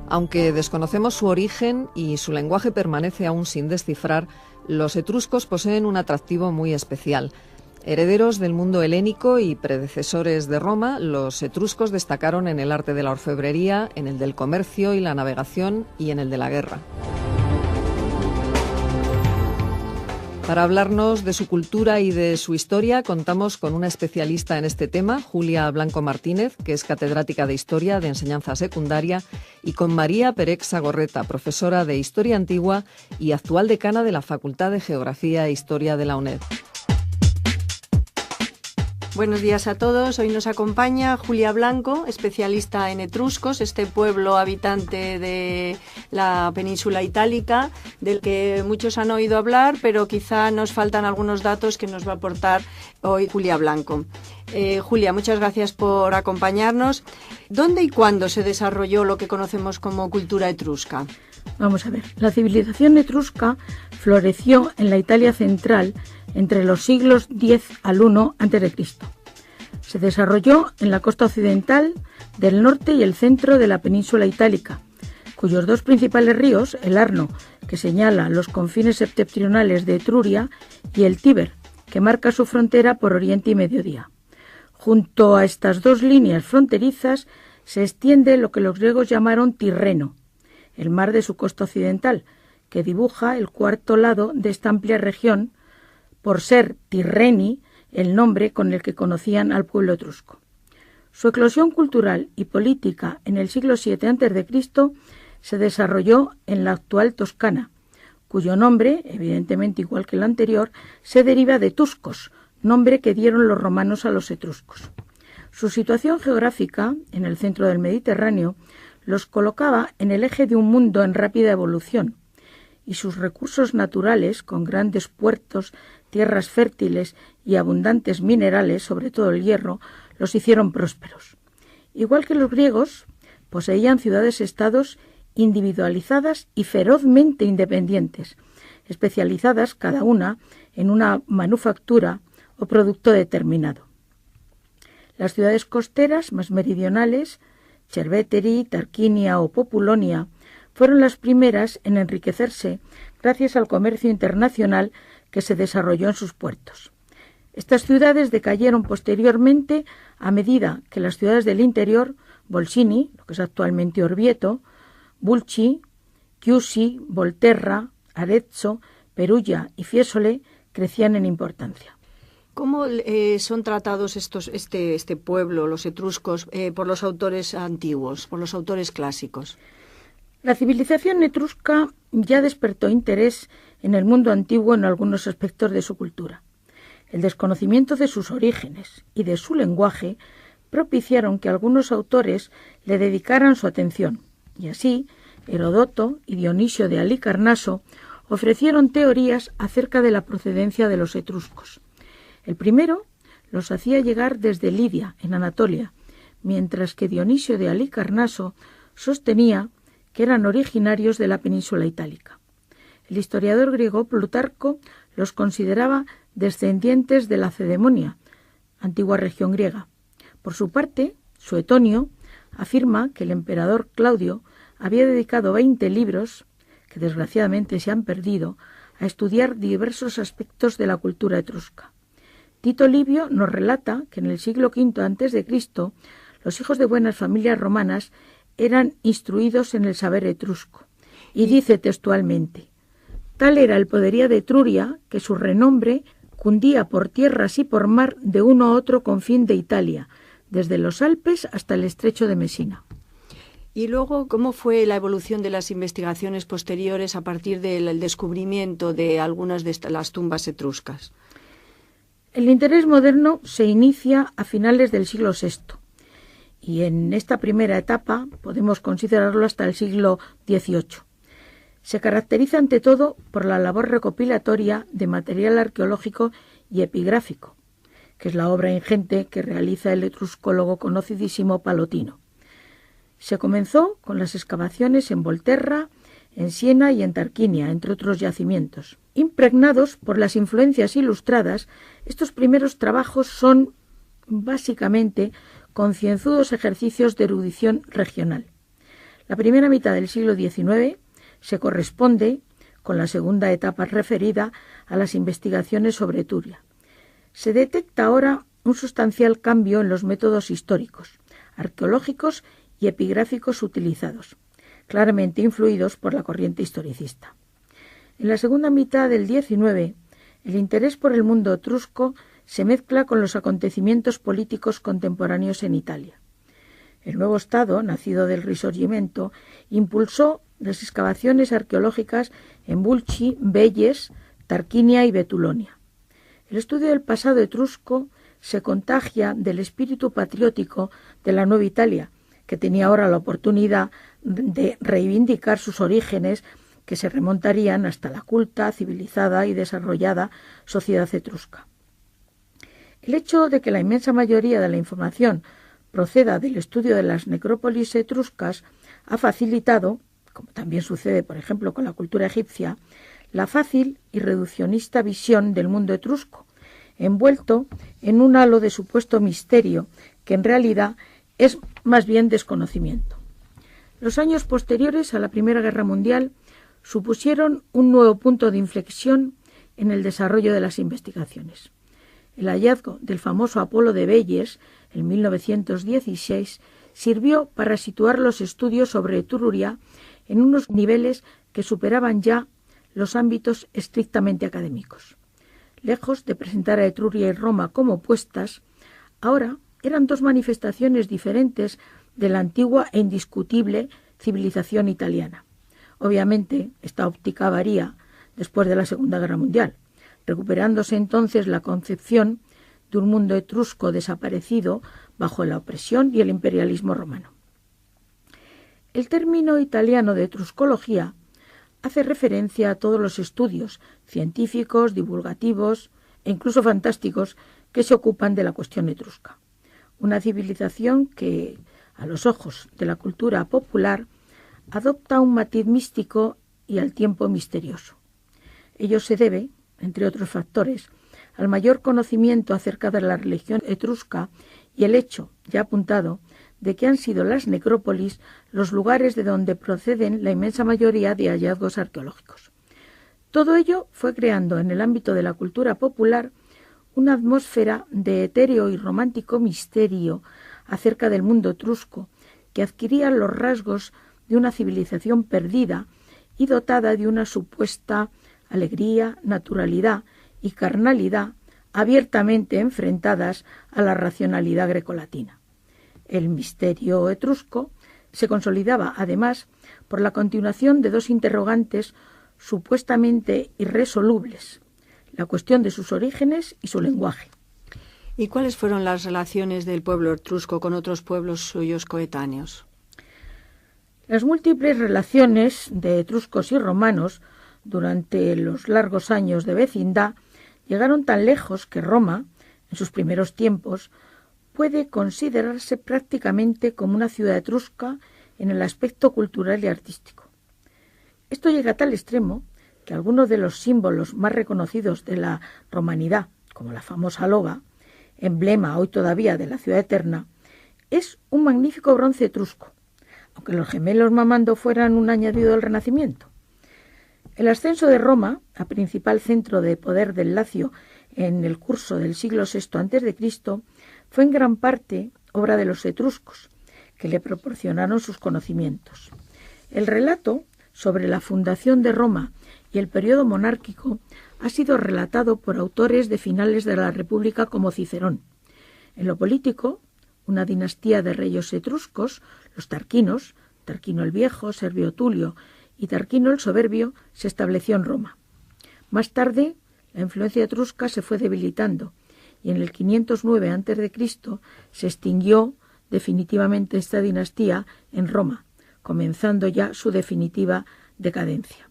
Aunque desconocemos su origen y su lenguaje permanece aún sin descifrar, los etruscos poseen un atractivo muy especial. Herederos del mundo helénico y predecesores de Roma, los etruscos destacaron en el arte de la orfebrería, en el del comercio y la navegación y en el de la guerra. Para hablarnos de su cultura y de su historia, contamos con una especialista en este tema, Julia Blanco Martínez, que es catedrática de Historia de Enseñanza Secundaria, y con María Perex Sagorreta, profesora de Historia Antigua y actual decana de la Facultad de Geografía e Historia de la UNED. Buenos días a todos. Hoy nos acompaña Julia Blanco, especialista en etruscos, este pueblo habitante de la península itálica, del que muchos han oído hablar, pero quizá nos faltan algunos datos que nos va a aportar hoy Julia Blanco. Julia, muchas gracias por acompañarnos. ¿Dónde y cuándo se desarrolló lo que conocemos como cultura etrusca? Vamos a ver, la civilización etrusca floreció en la Italia central entre los siglos X al I a.C. Se desarrolló en la costa occidental, del norte y el centro de la península itálica, cuyos dos principales ríos, el Arno, que señala los confines septentrionales de Etruria, y el Tíber, que marca su frontera por oriente y mediodía. Junto a estas dos líneas fronterizas se extiende lo que los griegos llamaron Tirreno, el mar de su costa occidental, que dibuja el cuarto lado de esta amplia región, por ser Tirreni el nombre con el que conocían al pueblo etrusco. Su eclosión cultural y política en el siglo VII a.C. se desarrolló en la actual Toscana, cuyo nombre, evidentemente igual que el anterior, se deriva de Tuscos, nombre que dieron los romanos a los etruscos. Su situación geográfica, en el centro del Mediterráneo, los colocaba en el eje de un mundo en rápida evolución, y sus recursos naturales, con grandes puertos, tierras fértiles y abundantes minerales, sobre todo el hierro, los hicieron prósperos. Igual que los griegos, poseían ciudades-estados individualizadas y ferozmente independientes, especializadas cada una en una manufactura o producto determinado. Las ciudades costeras más meridionales, Cerveteri, Tarquinia o Populonia, fueron las primeras en enriquecerse gracias al comercio internacional que se desarrolló en sus puertos. Estas ciudades decayeron posteriormente a medida que las ciudades del interior, Volsini, lo que es actualmente Orvieto, Bulci, Chiusi, Volterra, Arezzo, Perugia y Fiesole, crecían en importancia. ¿Cómo son tratados este pueblo, los etruscos, por los autores antiguos, por los autores clásicos? La civilización etrusca ya despertó interés en el mundo antiguo en algunos aspectos de su cultura. El desconocimiento de sus orígenes y de su lenguaje propiciaron que algunos autores le dedicaran su atención, y así Heródoto y Dionisio de Halicarnaso ofrecieron teorías acerca de la procedencia de los etruscos. El primero los hacía llegar desde Lidia, en Anatolia, mientras que Dionisio de Halicarnaso sostenía que eran originarios de la península itálica. El historiador griego Plutarco los consideraba descendientes de la Cedemonia, antigua región griega. Por su parte, Suetonio afirma que el emperador Claudio había dedicado 20 libros, que desgraciadamente se han perdido, a estudiar diversos aspectos de la cultura etrusca. Tito Livio nos relata que en el siglo V a.C. los hijos de buenas familias romanas eran instruidos en el saber etrusco, y dice textualmente: tal era el poderío de Etruria que su renombre cundía por tierras y por mar de uno a otro confín de Italia, desde los Alpes hasta el estrecho de Mesina. Y luego, ¿cómo fue la evolución de las investigaciones posteriores a partir del descubrimiento de algunas de las tumbas etruscas? El interés moderno se inicia a finales del siglo VI, y en esta primera etapa podemos considerarlo hasta el siglo XVIII. Se caracteriza ante todo por la labor recopilatoria de material arqueológico y epigráfico, que es la obra ingente que realiza el etruscólogo conocidísimo Palotino. Se comenzó con las excavaciones en Volterra, en Siena y en Tarquinia, entre otros yacimientos. Impregnados por las influencias ilustradas, estos primeros trabajos son básicamente concienzudos ejercicios de erudición regional. La primera mitad del siglo XIX se corresponde con la segunda etapa referida a las investigaciones sobre Etruria. Se detecta ahora un sustancial cambio en los métodos históricos, arqueológicos y epigráficos utilizados, claramente influidos por la corriente historicista. En la segunda mitad del XIX, el interés por el mundo etrusco se mezcla con los acontecimientos políticos contemporáneos en Italia. El nuevo Estado, nacido del Risorgimento, impulsó las excavaciones arqueológicas en Bulci, Veyes, Tarquinia y Betulonia. El estudio del pasado etrusco se contagia del espíritu patriótico de la nueva Italia, que tenía ahora la oportunidad de reivindicar sus orígenes que se remontarían hasta la culta, civilizada y desarrollada sociedad etrusca. El hecho de que la inmensa mayoría de la información proceda del estudio de las necrópolis etruscas ha facilitado, como también sucede, por ejemplo, con la cultura egipcia, la fácil y reduccionista visión del mundo etrusco, envuelto en un halo de supuesto misterio que en realidad es más bien desconocimiento. Los años posteriores a la Primera Guerra Mundial supusieron un nuevo punto de inflexión en el desarrollo de las investigaciones. El hallazgo del famoso Apolo de Veyes, en 1916, sirvió para situar los estudios sobre Etruria en unos niveles que superaban ya los ámbitos estrictamente académicos. Lejos de presentar a Etruria y Roma como opuestas, ahora eran dos manifestaciones diferentes de la antigua e indiscutible civilización italiana. Obviamente, esta óptica varía después de la Segunda Guerra Mundial, recuperándose entonces la concepción de un mundo etrusco desaparecido bajo la opresión y el imperialismo romano. El término italiano de etruscología hace referencia a todos los estudios científicos, divulgativos e incluso fantásticos que se ocupan de la cuestión etrusca. Una civilización que, a los ojos de la cultura popular, adopta un matiz místico y al tiempo misterioso. Ello se debe, entre otros factores, al mayor conocimiento acerca de la religión etrusca y el hecho, ya apuntado, de que han sido las necrópolis los lugares de donde proceden la inmensa mayoría de hallazgos arqueológicos. Todo ello fue creando en el ámbito de la cultura popular una atmósfera de etéreo y romántico misterio acerca del mundo etrusco que adquiría los rasgos de una civilización perdida y dotada de una supuesta alegría, naturalidad y carnalidad abiertamente enfrentadas a la racionalidad grecolatina. El misterio etrusco se consolidaba, además, por la continuación de dos interrogantes supuestamente irresolubles: la cuestión de sus orígenes y su lenguaje. ¿Y cuáles fueron las relaciones del pueblo etrusco con otros pueblos suyos coetáneos? Las múltiples relaciones de etruscos y romanos durante los largos años de vecindad llegaron tan lejos que Roma, en sus primeros tiempos, puede considerarse prácticamente como una ciudad etrusca en el aspecto cultural y artístico. Esto llega a tal extremo que algunos de los símbolos más reconocidos de la romanidad, como la famosa loba, emblema hoy todavía de la ciudad eterna, es un magnífico bronce etrusco, aunque los gemelos mamando fueran un añadido del Renacimiento. El ascenso de Roma a principal centro de poder del Lacio en el curso del siglo VI a.C. fue en gran parte obra de los etruscos, que le proporcionaron sus conocimientos. El relato sobre la fundación de Roma y el periodo monárquico ha sido relatado por autores de finales de la República como Cicerón. En lo político, una dinastía de reyes etruscos, los Tarquinos, Tarquino el Viejo, Servio Tulio y Tarquino el Soberbio, se estableció en Roma. Más tarde, la influencia etrusca se fue debilitando y en el 509 a.C. se extinguió definitivamente esta dinastía en Roma, comenzando ya su definitiva decadencia.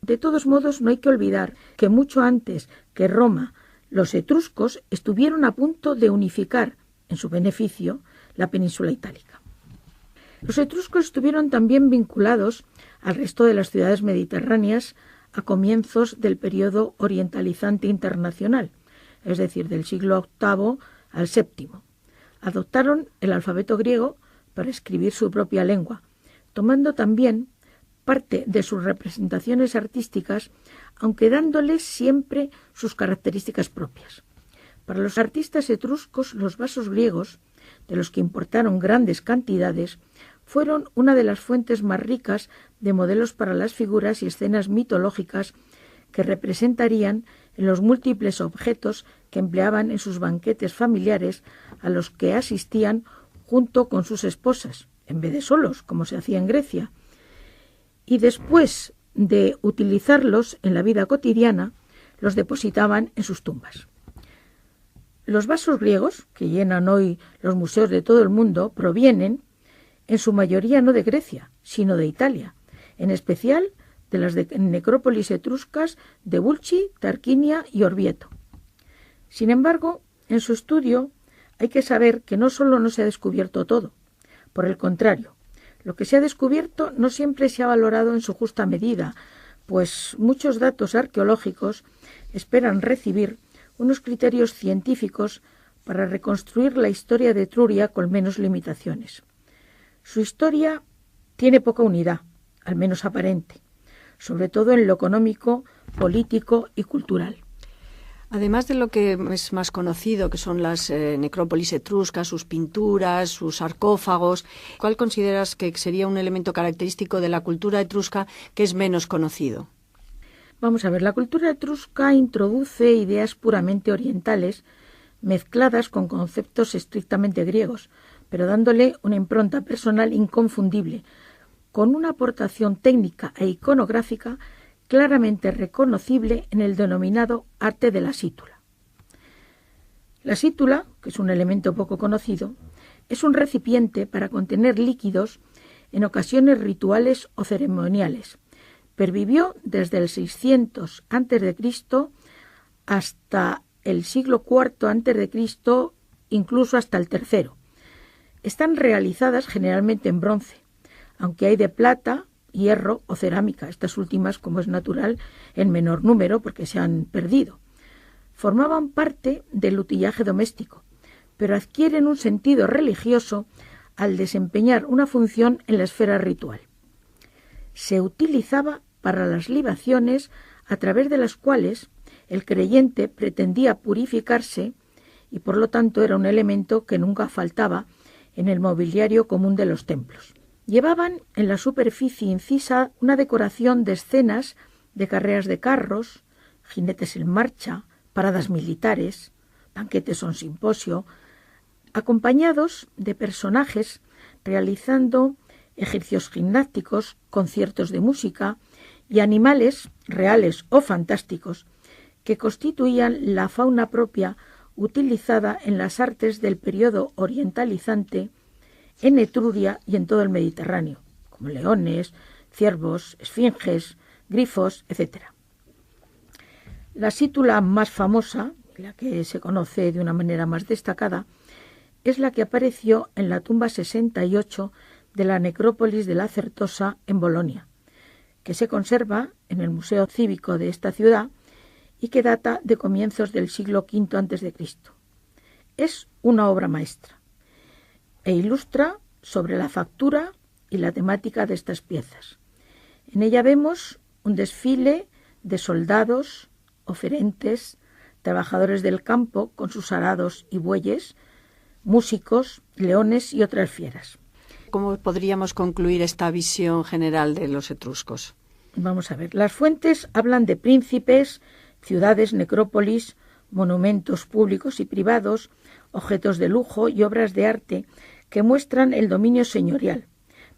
De todos modos, no hay que olvidar que mucho antes que Roma, los etruscos estuvieron a punto de unificar, en su beneficio, la península itálica. Los etruscos estuvieron también vinculados al resto de las ciudades mediterráneas a comienzos del periodo orientalizante internacional, es decir, del siglo VIII al VII. Adoptaron el alfabeto griego para escribir su propia lengua, tomando también parte de sus representaciones artísticas, aunque dándoles siempre sus características propias. Para los artistas etruscos, los vasos griegos, de los que importaron grandes cantidades, fueron una de las fuentes más ricas de modelos para las figuras y escenas mitológicas que representarían en los múltiples objetos que empleaban en sus banquetes familiares a los que asistían junto con sus esposas, en vez de solos, como se hacía en Grecia. Y después de utilizarlos en la vida cotidiana, los depositaban en sus tumbas. Los vasos griegos, que llenan hoy los museos de todo el mundo, provienen, en su mayoría, no de Grecia, sino de Italia, en especial de las necrópolis etruscas de Bulci, Tarquinia y Orvieto. Sin embargo, en su estudio hay que saber que no solo no se ha descubierto todo, por el contrario, lo que se ha descubierto no siempre se ha valorado en su justa medida, pues muchos datos arqueológicos esperan recibir unos criterios científicos para reconstruir la historia de Etruria con menos limitaciones. Su historia tiene poca unidad, al menos aparente, sobre todo en lo económico, político y cultural. Además de lo que es más conocido, que son las necrópolis etruscas, sus pinturas, sus sarcófagos, ¿cuál consideras que sería un elemento característico de la cultura etrusca que es menos conocido? Vamos a ver, la cultura etrusca introduce ideas puramente orientales mezcladas con conceptos estrictamente griegos, pero dándole una impronta personal inconfundible, con una aportación técnica e iconográfica claramente reconocible en el denominado arte de la sítula. La sítula, que es un elemento poco conocido, es un recipiente para contener líquidos en ocasiones rituales o ceremoniales. Pervivió desde el 600 a.C. hasta el siglo IV a.C., incluso hasta el III. Están realizadas generalmente en bronce, aunque hay de plata, hierro o cerámica, estas últimas, como es natural, en menor número porque se han perdido. Formaban parte del utillaje doméstico, pero adquieren un sentido religioso al desempeñar una función en la esfera ritual. Se utilizaba para las libaciones a través de las cuales el creyente pretendía purificarse y por lo tanto era un elemento que nunca faltaba en el mobiliario común de los templos. Llevaban en la superficie incisa una decoración de escenas de carreras de carros, jinetes en marcha, paradas militares, banquetes o un simposio, acompañados de personajes realizando ejercicios gimnásticos, conciertos de música y animales reales o fantásticos que constituían la fauna propia utilizada en las artes del periodo orientalizante en Etruria y en todo el Mediterráneo, como leones, ciervos, esfinges, grifos, etc. La sítula más famosa, la que se conoce de una manera más destacada, es la que apareció en la tumba 68 de la necrópolis de la Certosa en Bolonia, que se conserva en el Museo Cívico de esta ciudad y que data de comienzos del siglo V a.C. Es una obra maestra e ilustra sobre la factura y la temática de estas piezas. En ella vemos un desfile de soldados, oferentes, trabajadores del campo con sus arados y bueyes, músicos, leones y otras fieras. ¿Cómo podríamos concluir esta visión general de los etruscos? Vamos a ver, las fuentes hablan de príncipes, ciudades, necrópolis, monumentos públicos y privados, objetos de lujo y obras de arte que muestran el dominio señorial,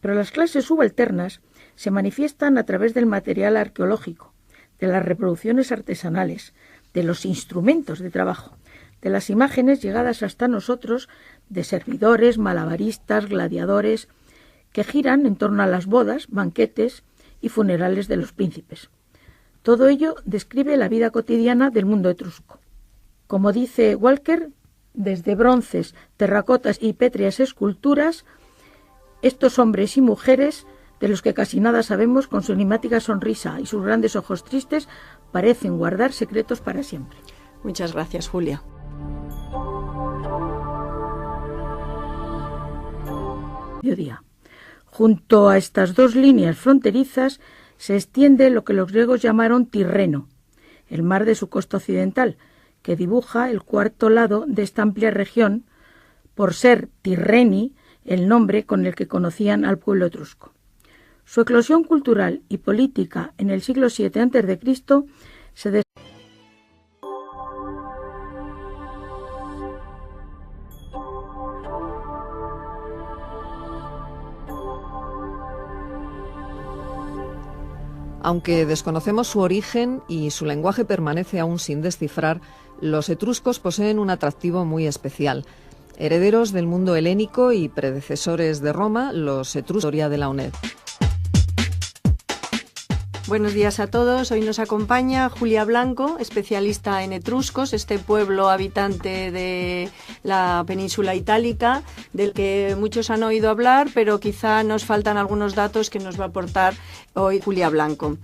pero las clases subalternas se manifiestan a través del material arqueológico, de las reproducciones artesanales, de los instrumentos de trabajo, de las imágenes llegadas hasta nosotros de servidores, malabaristas, gladiadores, que giran en torno a las bodas, banquetes y funerales de los príncipes. Todo ello describe la vida cotidiana del mundo etrusco. Como dice Walker, desde bronces, terracotas y pétreas esculturas, estos hombres y mujeres, de los que casi nada sabemos, con su enigmática sonrisa y sus grandes ojos tristes, parecen guardar secretos para siempre. Muchas gracias, Julia. Mediodía. Junto a estas dos líneas fronterizas se extiende lo que los griegos llamaron Tirreno, el mar de su costa occidental, que dibuja el cuarto lado de esta amplia región, por ser Tirreni el nombre con el que conocían al pueblo etrusco. Su eclosión cultural y política en el siglo VII a.C. se Aunque desconocemos su origen y su lenguaje permanece aún sin descifrar, los etruscos poseen un atractivo muy especial. Herederos del mundo helénico y predecesores de Roma, los etruscos, historia de la UNED. Buenos días a todos. Hoy nos acompaña Julia Blanco, especialista en etruscos, este pueblo habitante de la península itálica, del que muchos han oído hablar, pero quizá nos faltan algunos datos que nos va a aportar hoy Julia Blanco.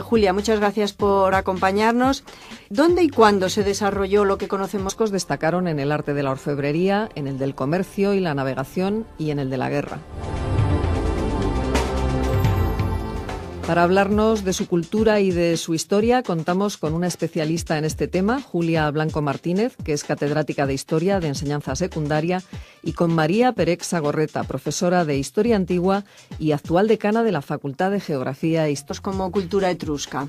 Julia, muchas gracias por acompañarnos. ¿Dónde y cuándo se desarrolló lo que conocemos? Los destacaron en el arte de la orfebrería, en el del comercio y la navegación y en el de la guerra. Para hablarnos de su cultura y de su historia, contamos con una especialista en este tema, Julia Blanco Martínez, que es catedrática de Historia de Enseñanza Secundaria, y con María Perec Sagorreta, profesora de Historia Antigua y actual decana de la Facultad de Geografía e Historia. Como cultura etrusca.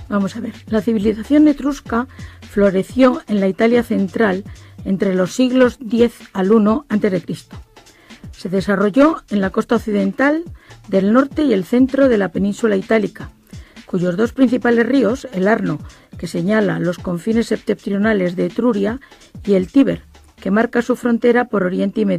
Vamos a ver, la civilización etrusca floreció en la Italia central entre los siglos X al I a.C. Se desarrolló en la costa occidental del norte y el centro de la península itálica, cuyos dos principales ríos, el Arno, que señala los confines septentrionales de Etruria, y el Tíber, que marca su frontera por oriente y medio.